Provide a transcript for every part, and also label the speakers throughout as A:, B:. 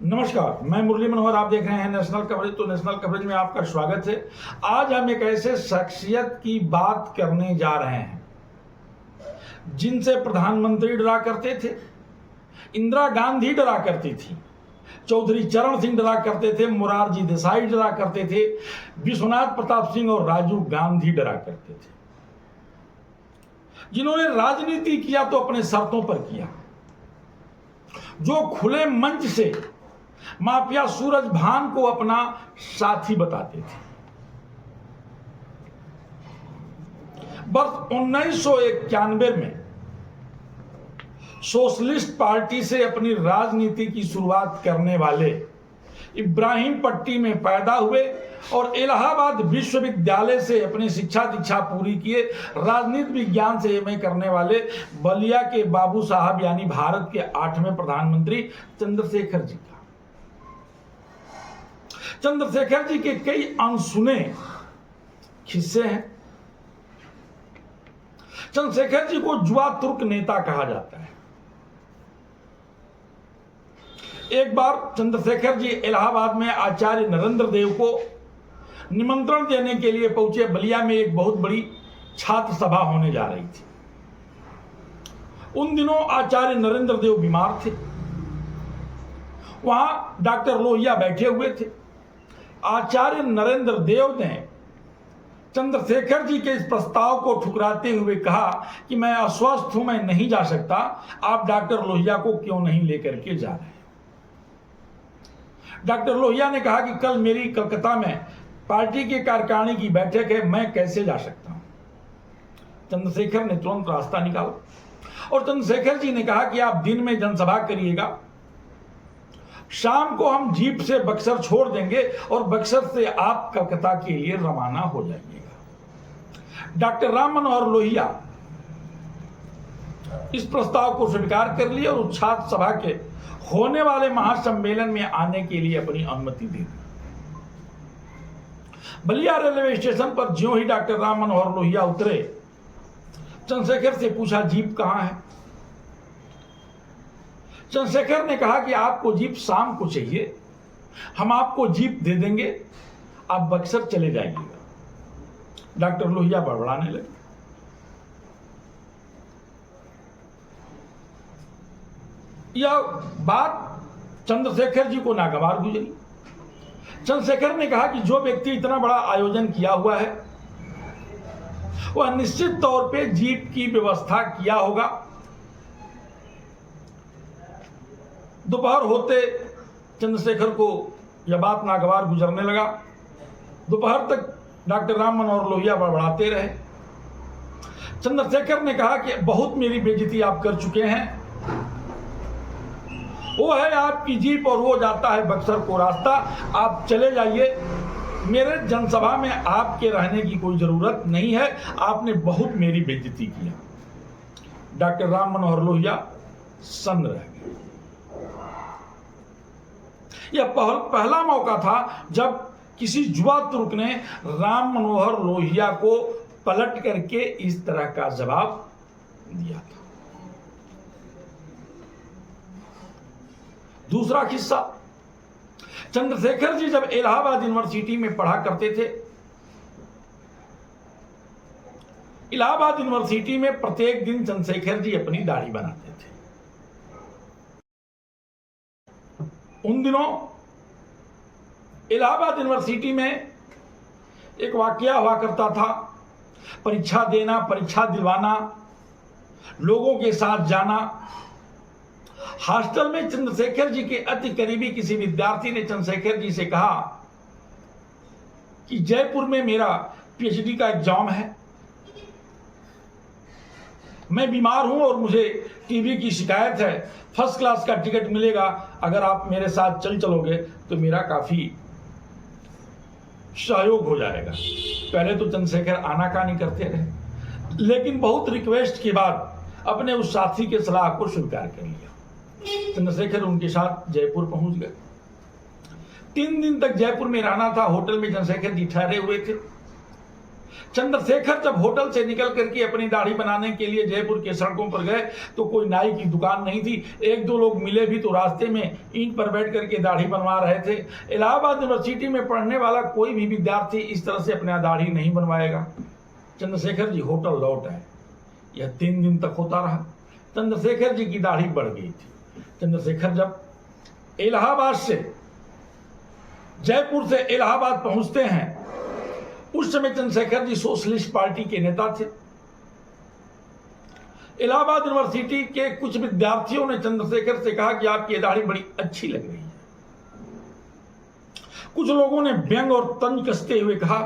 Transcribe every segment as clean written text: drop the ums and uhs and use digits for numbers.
A: नमस्कार, मैं मुरली मनोहर। आप देख रहे हैं नेशनल कवरेज। तो नेशनल कवरेज में आपका स्वागत है। आज हम एक ऐसे शख्सियत की बात करने जा रहे हैं जिनसे प्रधानमंत्री डरा करते थे, इंदिरा गांधी डरा करती थी, चौधरी चरण सिंह डरा करते थे, मोरारजी देसाई डरा करते थे, विश्वनाथ प्रताप सिंह और राजीव गांधी डरा करते थे। जिन्होंने राजनीति किया तो अपने शर्तों पर किया, जो खुले मंच से माफिया सूरज भान को अपना साथी बताते थे। वर्ष 1991 में सोशलिस्ट पार्टी से अपनी राजनीति की शुरुआत करने वाले इब्राहिम पट्टी में पैदा हुए और इलाहाबाद विश्वविद्यालय से अपनी शिक्षा दीक्षा पूरी किए। राजनीति विज्ञान से एमए करने वाले बलिया के बाबू साहब यानी भारत के 8वें प्रधानमंत्री चंद्रशेखर जी का। चंद्रशेखर जी के कई अनसुने किस्से हैं। चंद्रशेखर जी को जुआ तुर्क नेता कहा जाता है। एक बार चंद्रशेखर जी इलाहाबाद में आचार्य नरेंद्र देव को निमंत्रण देने के लिए पहुंचे। बलिया में एक बहुत बड़ी छात्र सभा होने जा रही थी। उन दिनों आचार्य नरेंद्र देव बीमार थे। वहां डॉक्टर लोहिया बैठे हुए थे। आचार्य नरेंद्र देव ने चंद्रशेखर जी के इस प्रस्ताव को ठुकराते हुए कहा कि मैं अस्वस्थ हूं, मैं नहीं जा सकता, आप डॉक्टर लोहिया को क्यों नहीं लेकर के जा रहे। डॉक्टर लोहिया ने कहा कि कल मेरी कलकत्ता में पार्टी के कार्यकारिणी की बैठक है, मैं कैसे जा सकता हूं। चंद्रशेखर ने तुरंत रास्ता निकाला और चंद्रशेखर जी ने कहा कि आप दिन में जनसभा करिएगा, शाम को हम जीप से बक्सर छोड़ देंगे और बक्सर से आप कलकत्ता के लिए रवाना हो जाइएगा। डॉक्टर राम मनोहर लोहिया इस प्रस्ताव को स्वीकार कर लिया और छात्र सभा के होने वाले महासम्मेलन में आने के लिए अपनी अनुमति दे दी। बलिया रेलवे स्टेशन पर ज्यों ही डॉक्टर राम मनोहर लोहिया उतरे, चंद्रशेखर से पूछा जीप कहां है। चंद्रशेखर ने कहा कि आपको जीप शाम को चाहिए, हम आपको जीप दे देंगे, आप बक्सर चले जाइएगा। डॉक्टर लोहिया बड़बड़ाने लगे। यह बात चंद्रशेखर जी को नागवार गुजरी। चंद्रशेखर ने कहा कि जो व्यक्ति इतना बड़ा आयोजन किया हुआ है वह निश्चित तौर पे जीप की व्यवस्था किया होगा। दोपहर होते चंद्रशेखर को यह बात नागवार गुजरने लगा। दोपहर तक डॉक्टर राम मनोहर लोहिया बड़बड़ाते रहे। चंद्रशेखर ने कहा कि बहुत मेरी बेइज्जती आप कर चुके हैं, वो है आपकी जीप और वो जाता है बक्सर को रास्ता, आप चले जाइए, मेरे जनसभा में आपके रहने की कोई जरूरत नहीं है, आपने बहुत मेरी बेइज्जती किया। डॉक्टर राम मनोहर लोहिया सन्न रह गए। यह पहला मौका था जब किसी जुआ तुर्क ने राम मनोहर लोहिया को पलट करके इस तरह का जवाब दिया था। दूसरा किस्सा, चंद्रशेखर जी जब इलाहाबाद यूनिवर्सिटी में पढ़ा करते थे, इलाहाबाद यूनिवर्सिटी में प्रत्येक दिन चंद्रशेखर जी अपनी दाढ़ी बनाते थे। उन दिनों इलाहाबाद यूनिवर्सिटी में एक वाकया हुआ करता था। परीक्षा देना, परीक्षा दिलवाना, लोगों के साथ जाना। हॉस्टल में चंद्रशेखर जी के अति करीबी किसी विद्यार्थी ने चंद्रशेखर जी से कहा कि जयपुर में मेरा पीएचडी का एग्जाम है, मैं बीमार हूं और मुझे टीबी की शिकायत है, फर्स्ट क्लास का टिकट मिलेगा, अगर आप मेरे साथ चलोगे तो मेरा काफी सहयोग हो जाएगा। पहले तो चंद्रशेखर आनाकानी करते रहे, लेकिन बहुत रिक्वेस्ट के बाद अपने उस साथी के सलाह को स्वीकार कर लिया। चंद्रशेखर उनके साथ जयपुर पहुंच गए। 3 दिन तक जयपुर में रहना था। होटल में चंद्रशेखर जी ठहरे हुए थे। चंद्रशेखर जब होटल से निकल करके अपनी दाढ़ी बनाने के लिए जयपुर के सड़कों पर गए तो कोई नाई की दुकान नहीं थी। एक दो लोग मिले भी तो रास्ते में ईंट पर बैठ करके दाढ़ी बनवा रहे थे। इलाहाबाद यूनिवर्सिटी में पढ़ने वाला कोई भी विद्यार्थी इस तरह से अपना दाढ़ी नहीं बनवाएगा। चंद्रशेखर जी होटल लौट आए। यह 3 दिन तक होता रहा। चंद्रशेखर जी की दाढ़ी बढ़ गई थी। चंद्रशेखर जब इलाहाबाद से जयपुर से इलाहाबाद पहुंचते हैं, उस समय चंद्रशेखर जी सोशलिस्ट पार्टी के नेता थे। इलाहाबाद यूनिवर्सिटी के कुछ विद्यार्थियों ने चंद्रशेखर से कहा कि आपकी दाढ़ी बड़ी अच्छी लग रही है। कुछ लोगों ने व्यंग और तंज कसते हुए कहा,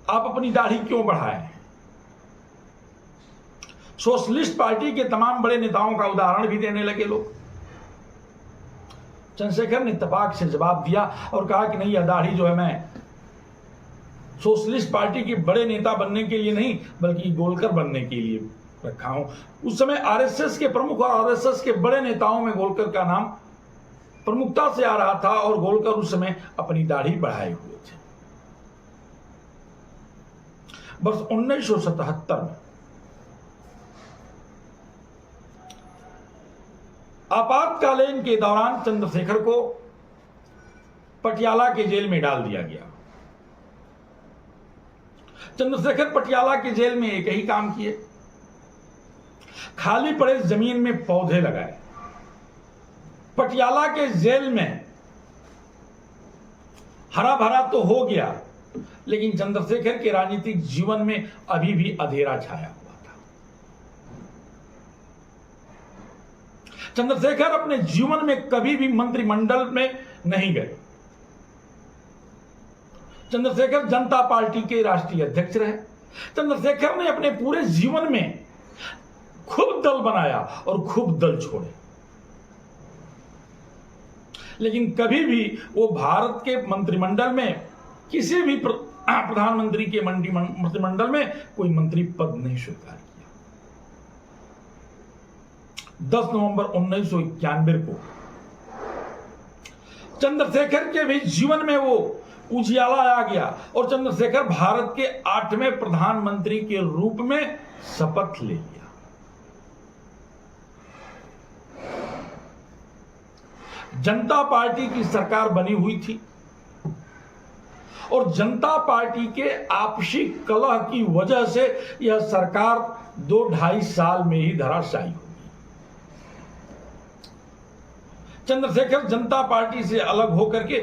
A: आप अपनी दाढ़ी क्यों बढ़ाएं? सोशलिस्ट पार्टी के तमाम बड़े नेताओं का उदाहरण भी देने लगे लोग। चंद्रशेखर ने तपाक से जवाब दिया और कहा कि नहीं, यह दाढ़ी जो है मैं सोशलिस्ट पार्टी के बड़े नेता बनने के लिए नहीं बल्कि गोलकर बनने के लिए रखा हूं। उस समय आरएसएस के प्रमुख और आरएसएस के बड़े नेताओं में गोलकर का नाम प्रमुखता से आ रहा था और गोलकर उस समय अपनी दाढ़ी बढ़ाए हुए थे। वर्ष 1977 में आपातकालीन के दौरान चंद्रशेखर को पटियाला के जेल में डाल दिया गया। चंद्रशेखर पटियाला के जेल में एक ही काम किए, खाली पड़े जमीन में पौधे लगाए। पटियाला के जेल में हरा भरा तो हो गया, लेकिन चंद्रशेखर के राजनीतिक जीवन में अभी भी अंधेरा छाया हुआ था। चंद्रशेखर अपने जीवन में कभी भी मंत्रिमंडल में नहीं गए। चंद्रशेखर जनता पार्टी के राष्ट्रीय अध्यक्ष रहे। चंद्रशेखर ने अपने पूरे जीवन में खूब दल बनाया और खूब दल छोड़े, लेकिन कभी भी वो भारत के मंत्रिमंडल में किसी भी प्रधानमंत्री के मंत्रिमंडल में कोई मंत्री पद नहीं स्वीकार किया। 10 नवंबर 1991 को चंद्रशेखर के भी जीवन में वो उजियाला आ गया और चंद्रशेखर भारत के 8वें प्रधानमंत्री के रूप में शपथ ले लिया। जनता पार्टी की सरकार बनी हुई थी और जनता पार्टी के आपसी कलह की वजह से यह सरकार 2-2.5 साल में ही धराशायी हो गई। चंद्रशेखर जनता पार्टी से अलग होकर के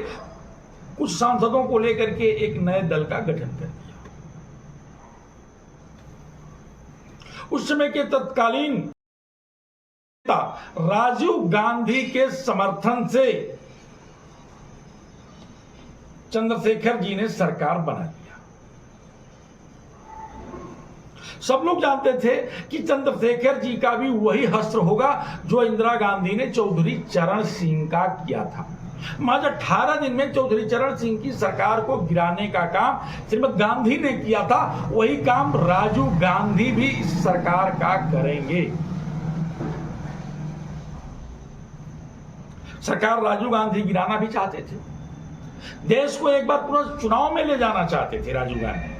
A: कुछ सांसदों को लेकर के एक नए दल का गठन कर दिया। उस समय के तत्कालीन नेता राजीव गांधी के समर्थन से चंद्रशेखर जी ने सरकार बना दिया। सब लोग जानते थे कि चंद्रशेखर जी का भी वही हश्र होगा जो इंदिरा गांधी ने चौधरी चरण सिंह का किया था। मात्र 18 दिन में चौधरी चरण सिंह की सरकार को गिराने का काम श्रीमती गांधी ने किया था, वही काम राजीव गांधी भी इस सरकार का करेंगे। सरकार राजीव गांधी गिराना भी चाहते थे, देश को एक बार पुनः चुनाव में ले जाना चाहते थे राजीव गांधी,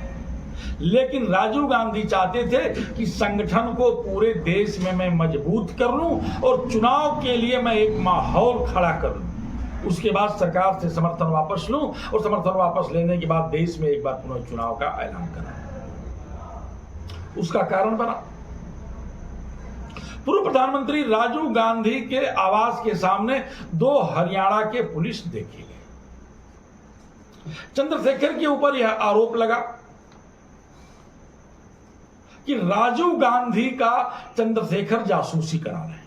A: लेकिन राजीव गांधी चाहते थे कि संगठन को पूरे देश में मैं मजबूत कर लूं और चुनाव के लिए मैं एक माहौल खड़ा कर लूं, उसके बाद सरकार से समर्थन वापस लूं और समर्थन वापस लेने के बाद देश में एक बार पुनः चुनाव का ऐलान करा। उसका कारण बना पूर्व प्रधानमंत्री राजीव गांधी के आवास के सामने 2 हरियाणा के पुलिस देखे गए। चंद्रशेखर के ऊपर यह आरोप लगा कि राजीव गांधी का चंद्रशेखर जासूसी करा रहे हैं,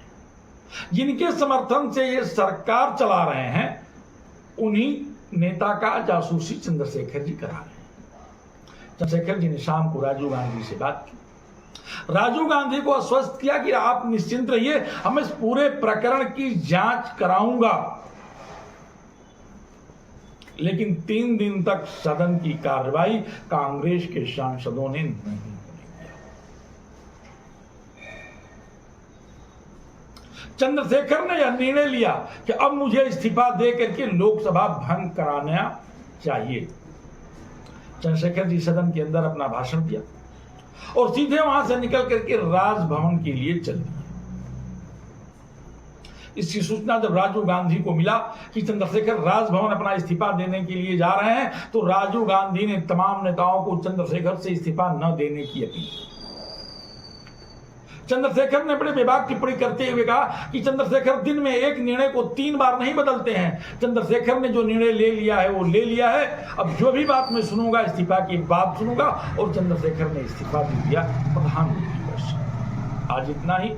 A: जिनके समर्थन से ये सरकार चला रहे हैं उन्हीं नेता का जासूसी चंद्रशेखर जी करा रहे हैं। चंद्रशेखर जी ने शाम को राजीव गांधी से बात की, राजीव गांधी को आश्वस्त किया कि आप निश्चिंत रहिए, हम इस पूरे प्रकरण की जांच कराऊंगा। लेकिन 3 दिन तक सदन की कार्रवाई कांग्रेस के सांसदों ने नहीं होने दिया। चंद्रशेखर ने यह निर्णय लिया कि अब मुझे इस्तीफा दे करके लोकसभा भंग कराना चाहिए। चंद्रशेखर जी सदन के अंदर अपना भाषण दिया और सीधे वहां से निकल करके राजभवन के लिए चल दिए। इसकी सूचना जब राजीव गांधी को मिला कि चंद्रशेखर राजभवन अपना इस्तीफा देने के लिए जा रहे हैं, तो राजीव गांधी ने तमाम नेताओं को चंद्रशेखर से इस्तीफा न देने की अपील की। चंद्रशेखर ने बड़े बेबाक टिप्पणी करते हुए कहा कि चंद्रशेखर दिन में एक निर्णय को 3 बार नहीं बदलते हैं। चंद्रशेखर ने जो निर्णय ले लिया है वो ले लिया है, अब जो भी बात मैं सुनूंगा इस्तीफा की बात सुनूंगा। और चंद्रशेखर ने इस्तीफा दे दिया प्रधानमंत्री पद से। आज इतना ही।